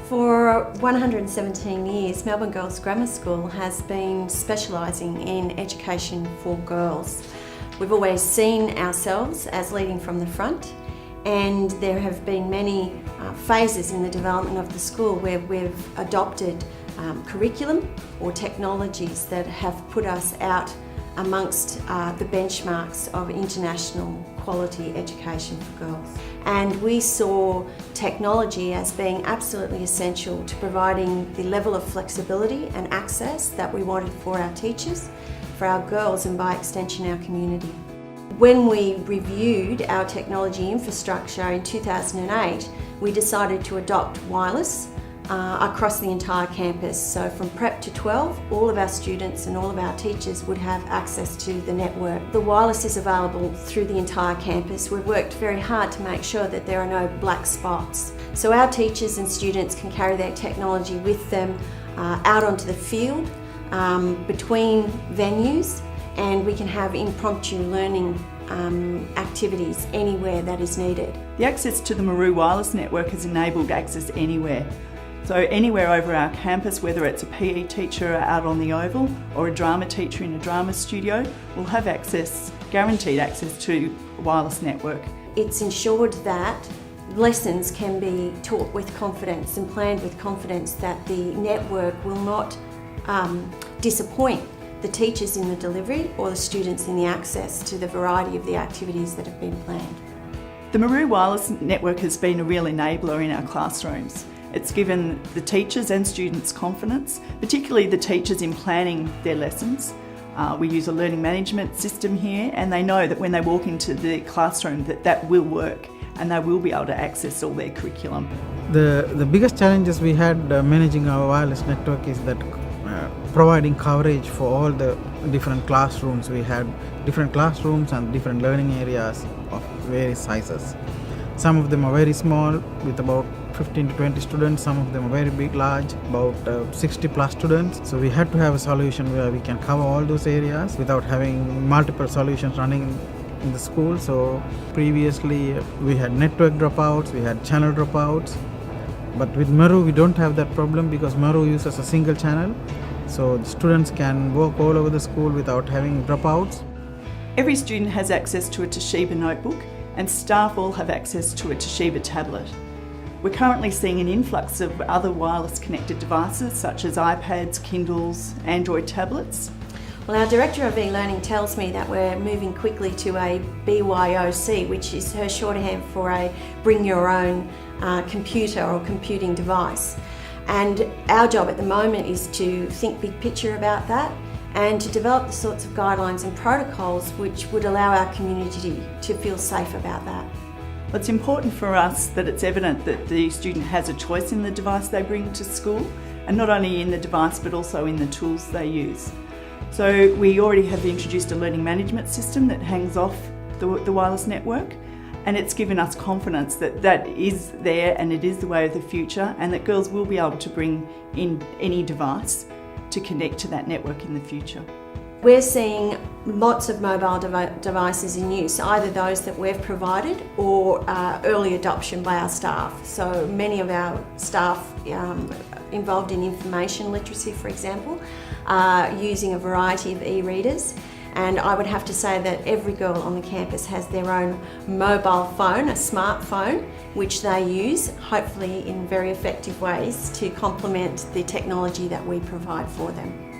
For 117 years, Melbourne Girls Grammar School has been specialising in education for girls. We've always seen ourselves as leading from the front, and there have been many phases in the development of the school where we've adopted curriculum or technologies that have put us out amongst the benchmarks of international quality education for girls. And we saw technology as being absolutely essential to providing the level of flexibility and access that we wanted for our teachers, for our girls, and by extension our community. When we reviewed our technology infrastructure in 2008, we decided to adopt wireless across the entire campus. So from prep to 12, all of our students and all of our teachers would have access to the network. The wireless is available through the entire campus. We've worked very hard to make sure that there are no black spots. So our teachers and students can carry their technology with them out onto the field, between venues, and we can have impromptu learning activities anywhere that is needed. The access to the Maru wireless network has enabled access anywhere. So anywhere over our campus, whether it's a PE teacher out on the oval or a drama teacher in a drama studio, will have access, guaranteed access to a wireless network. It's ensured that lessons can be taught with confidence and planned with confidence, that the network will not disappoint the teachers in the delivery or the students in the access to the variety of the activities that have been planned. The Maru wireless network has been a real enabler in our classrooms. It's given the teachers and students confidence, particularly the teachers in planning their lessons. We use a learning management system here, and they know that when they walk into the classroom that will work and they will be able to access all their curriculum. The biggest challenges we had managing our wireless network is that providing coverage for all the different classrooms. We had different classrooms and different learning areas of various sizes. Some of them are very small with about 15 to 20 students, some of them are very big, large, about 60 plus students. So we had to have a solution where we can cover all those areas without having multiple solutions running in the school. So previously we had network dropouts, we had channel dropouts, but with Maru we don't have that problem because Maru uses a single channel. So the students can work all over the school without having dropouts. Every student has access to a Toshiba notebook, and staff all have access to a Toshiba tablet. We're currently seeing an influx of other wireless connected devices such as iPads, Kindles, Android tablets. Well, our Director of e-learning tells me that we're moving quickly to a BYOC, which is her shorthand for a bring your own computer or computing device. And our job at the moment is to think big picture about that and to develop the sorts of guidelines and protocols which would allow our community to feel safe about that. It's important for us that it's evident that the student has a choice in the device they bring to school, and not only in the device but also in the tools they use. So we already have introduced a learning management system that hangs off the wireless network, and it's given us confidence that that is there and it is the way of the future, and that girls will be able to bring in any device to connect to that network in the future. We're seeing lots of mobile devices in use, either those that we've provided or early adoption by our staff. So many of our staff involved in information literacy, for example, are using a variety of e-readers. And I would have to say that every girl on the campus has their own mobile phone, a smartphone, which they use, hopefully in very effective ways, to complement the technology that we provide for them.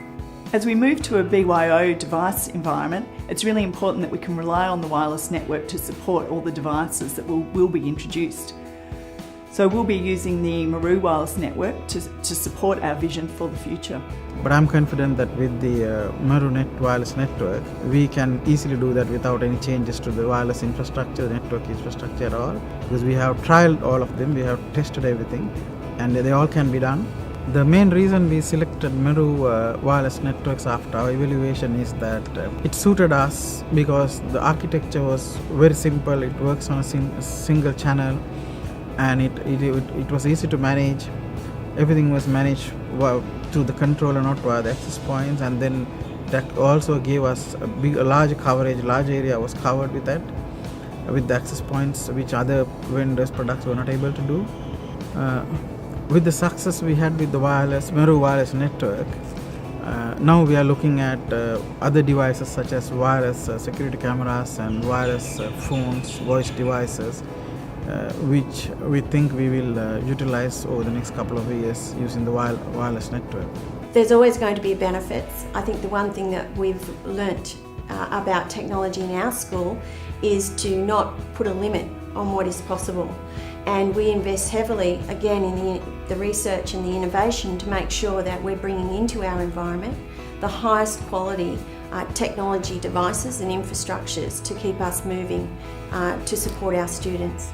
As we move to a BYO device environment, it's really important that we can rely on the wireless network to support all the devices that will be introduced. So we'll be using the Maru wireless network to support our vision for the future. But I'm confident that with the Maru wireless network, we can easily do that without any changes to the wireless infrastructure, network infrastructure at all. Because we have trialed all of them, we have tested everything, and they all can be done. The main reason we selected Maru wireless networks after our evaluation is that it suited us because the architecture was very simple, it works on a single channel, and it was easy to manage. Everything was managed through the controller, not via the access points, and then that also gave us a large coverage, large area was covered with that, with the access points which other vendors' products were not able to do. with the success we had with the Meru wireless network, now we are looking at other devices such as wireless security cameras and wireless phones, voice devices, which we think we will utilize over the next couple of years using the wireless network. There's always going to be benefits. I think the one thing that we've learnt about technology in our school is to not put a limit on what is possible. And we invest heavily, again, in the research and the innovation to make sure that we're bringing into our environment the highest quality technology devices and infrastructures to keep us moving to support our students.